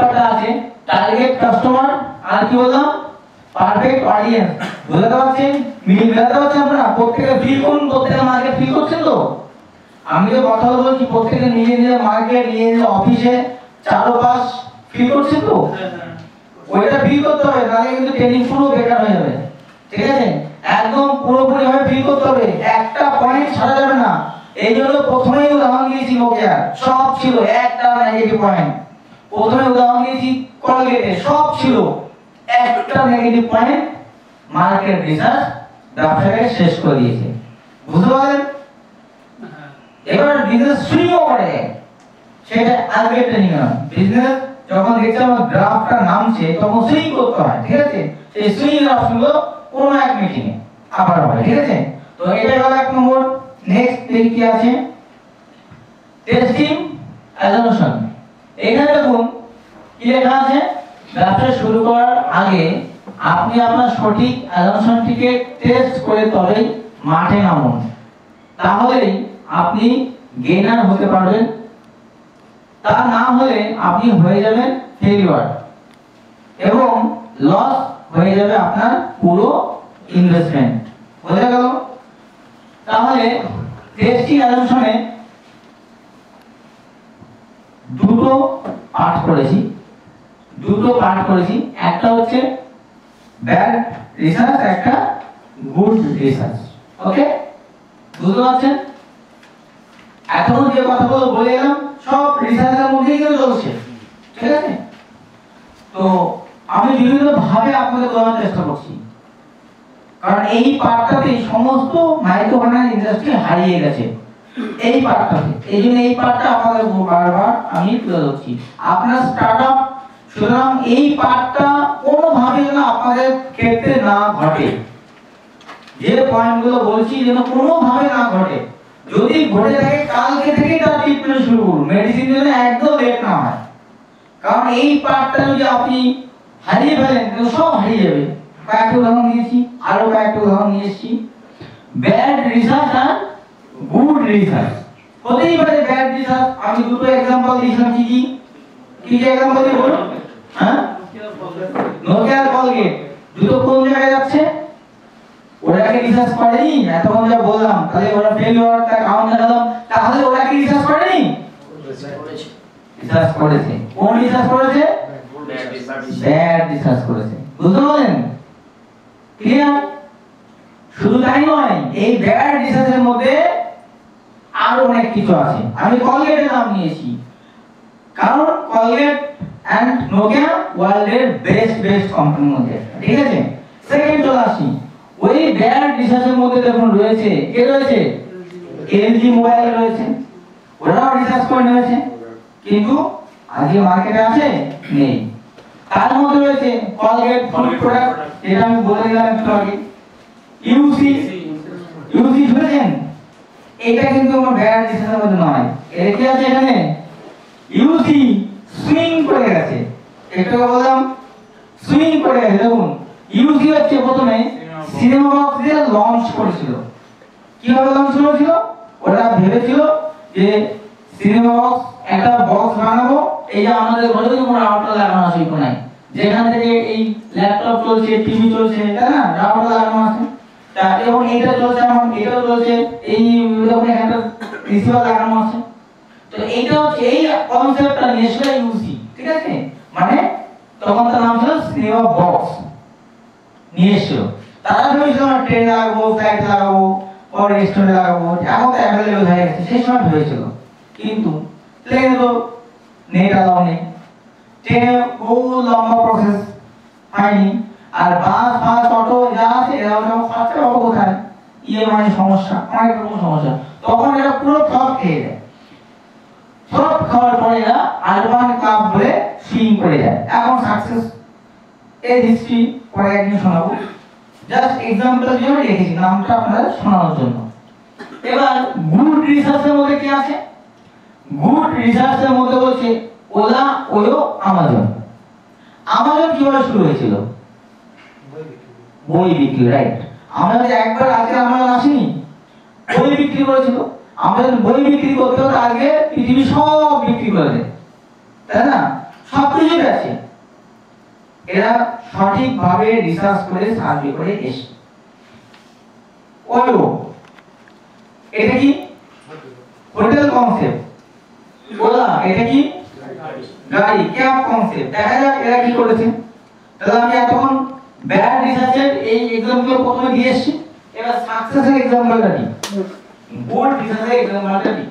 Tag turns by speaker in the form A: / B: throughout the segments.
A: আছে target customer আর কি বললাম পারফেক্ট অডিয়েন্স। বুঝতে পারছেন? মিল মেলাতে পারছেন আপনারা? প্রত্যেকে ফিল করুন, প্রত্যেকে মার্কেট ফিল করছেন তো? আমি যে কথা বলছি প্রত্যেকে নিজে নিজে মার্কেট নিজে নিজে অফিসে চারপাশ ফিল করছেন তো? ওইটা ফিল করতে হবে, নাহলে কিন্তু ট্রেনিং পুরো বেকার হয়ে যাবে। ঠিক আছে? একদম পুরোপুরি ভাবে ফিল করতে হবে, একটা পয়েন্ট ছাড়া যাবে না। এই জন্য প্রথমেই উদাহরণ দিয়েছি নোকিয়ার, সব ছিল একটা নেগেটিভ পয়েন্ট। প্রথমে উদাহরণ দিয়েছি কলগেটে, সব ছিল একটা নেগেটিভ পয়েন্ট। মার্কেট রিসার্চ ব্যবসাকে শেষ করে দিয়েছে। বুঝতে পারলেন? এবার বিজনেস সুইংও করে, সেটা আগে ট্রেনিং না। বিজনেস যখন দেখছে আমার গ্রাফটা নামছে তখন সুইং করতে হয়। ঠিক আছে? সেই সুইং এর অপশনগুলো কোনো এক মিটিং এ আবার হয়। ঠিক আছে? তো এটা হলো এক নম্বর। নেক্সট কি আছে? Testing assumption. এখানে দেখুন কি লেখা আছে, ব্যবসা শুরু করার আগে আপনি আপনার সঠিক অ্যাজাম্পশনটিকে টেস্ট করে তবেই মাঠে নামুন, তাহলেই আপনি গেইনার হতে পারবেন। তা না হলে আপনি হয়ে যাবেন ফেলিওর এবং লস হয়ে যাবে আপনার পুরো ইনভেস্টমেন্ট। বোঝা গেল? তাহলে টেস্টিং অ্যাজাম্পশনে দুটো পার্ট করেছি। একটা হচ্ছে ব্যাড রিসার্চ, একটা গুড রিসার্চ। ওকে? বুঝতে পারছেন? এখন যে কথাগুলো বলে এলাম সব রিসার্চের মধ্যেই কিন্তু চলছে। ঠিক আছে? তো আমি বিভিন্ন ভাবে আপনাদের বোঝানোর চেষ্টা করছি, কারণ এই পার্টটাতেই সমস্ত মাইক্রোফাইন্যান্স ইন্ডাস্ট্রি হারিয়ে গেছে। এই পার্টটাতে, এই জন্য এই পার্টটা আপনাদের বারবার আমি তুলে ধরছি। আপনার স্টার্টআপ, সুতরাং এই পার্টটা কোনোভাবে যেন আপনাদের ক্ষেত্রে না ঘটে। যে পয়েন্টগুলো বলছি যেন কোনোভাবে না ঘটে। যদি ঘটে থাকে কালকে থেকে তার ট্রিটমেন্ট শুরু করুন, মেডিসিন যেন একদম লেট না হয়। কারণ এই পার্টটা যদি আপনি হারিয়ে ফেলেন তাহলে সব হারিয়ে যাবে। কয়েকটা উদাহরণ দিয়েছি, আরো কয়েকটা উদাহরণ নিয়েছি। ব্যাড রিসার্চ আর গুড রিসার্চ। হতেই পারে ব্যাড রিসার্চ। আমি দুটো एग्जांपल দিয়েছিলাম। কি एग्जांपल দিব? হ্যাঁ, নোকিয়া আর কলগেট দুটো কোন জায়গায় যাচ্ছে? ওরা কি রিসার্চ করেনি? এতক্ষণ যা বললাম, তাহলে ওরা ফেলিওর তা কাউন্ট দেখালাম, তাহলে ওরা কি রিসার্চ করেনি? রিসার্চ করেছে। কোন রিসার্চ করেছে? ব্যাড রিসার্চ করেছে। বুঝতে পারলেন? ক্লিয়ার? শুধু তাই নয়, এই ব্যাড রিসার্চের মধ্যে আরো অনেক কিছু আছে। আমি কলগেটের নাম নিয়েছি কারণ কলগেট এন্ড নোকিয়া ওয়ার্ল্ডের বেস্ট কোম্পানির মধ্যে। ঠিক আছে? সেকেন্ড চলে আসি, ওই ব্যাড রিসার্চের মধ্যে দেখুন রয়েছে, কে রয়েছে? এলজি মোবাইল রয়েছে। ওরাও রিসার্চ করে নিয়েছে, কিন্তু আজকে মার্কেটে আছে নেই। তার মধ্যে রয়েছে কলগেট ফুড প্রোডাক্ট, যেটা আমি বলে দিলাম একটু আগে। ইউসি শুনেছেন? এটা কিন্তু আমার ব্যাড রিসার্চের মধ্যে নয়। এর কি আছে এখানে? ইউসি সুইং করে গেছে। একটু বললাম সুইং করে গেছে। দেখুন ইউসি হচ্ছে প্রথমে সিনেমা বক্স দিয়ে লঞ্চ করেছিল। কিভাবে লঞ্চ করেছিল? ওরা ভেবেছিল যে সিনেমা বক্স, একটা বক্স বানাবো, এই যে আমাদের ঘরে তো কোনো রাউটার লাগানো আছে কোনায়, যেখান থেকে এই ল্যাপটপ চলছে, টিভি চলছে, তাই না? রাউটার লাগানো আছে। তা এবং এইটা চলছে, আমার এটাও চলছে, এই যখন একটা রিসিভার লাগানো আছে। তো এইটা হচ্ছে এই কনসেপ্টটা নিয়েছিল ইউসি। ঠিক আছে? মানে তখন তার নাম ছিল সিনেমা বক্স নিয়েছিল। তারা ভেবেছিল ট্রেন লাগাবো, ফ্লাইট লাগাবো, পরে রেস্টুরেন্ট লাগাবো, এখন তো অ্যাভেলেবল হয়ে গেছে। সেই সময় ভেবেছিল, কিন্তু প্লেনে তো নেট অ্যালাউ নেই, ট্রেনে বহু লম্বা প্রসেস হয়নি, আর বাস অটো যা আছে এরাও খরচা পাবো কোথায়? ইএমআই সমস্যা, অনেক রকম সমস্যা। তখন এটা পুরো ফ্লপ খেয়ে যায়। ফ্লপ খাওয়ার পরে এরা আরবান ক্লাব বলে সুইং করে যায়। এখন সাকসেস এর হিস্ট্রি পরে একদিন শোনাবো, জাস্ট এক্সাম্পলের জন্য রেখেছি, নামটা আপনাদের শোনানোর জন্য। এবার গুড রিসার্চের মধ্যে কি আছে? গুড রিসার্চের মধ্যে বলছে ওলা, ওয়ো, আমাজন। আমাজন কিভাবে শুরু হয়েছিল? বই বিক্রি, রাইট? আমরা যে একবার আগে আমাজন আসেনি, বই বিক্রি করেছিল। আমাদের বই বিক্রি করতে হতো, আগে পৃথিবী সব বিক্রি করে দেয়, তাই না? সবকিছুই আছে। এরা সঠিকভাবে রিসার্চ করে সার্ভে করে এসে। ওয়ো এটা কি হোটেল কনসেপ্ট, ওলা এটা কি গাড়ি ক্যাব কনসেপ্ট। দেখা যাক এরা কি করেছে। তাহলে আমি এতক্ষণ ব্যাড রিসার্চের এই এক্সাম্পল প্রথমে দিয়ে এসেছি, এবার সাকসেসের এক্সাম্পলটা দিই, গুড রিসার্চের এক্সাম্পলটা দিই।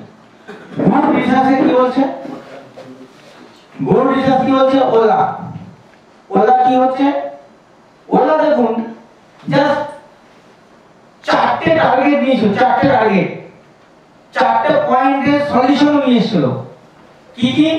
A: গুড রিসার্চে কি বলছে? গুড রিসার্চ কি বলছে? ওলা। ওলা কি হচ্ছে? ওলা দেখুন জাস্ট চারটে টার্গেট নিয়েছিল, চারটে পয়েন্টের সলিউশন নিয়ে এসেছিল। কি কি?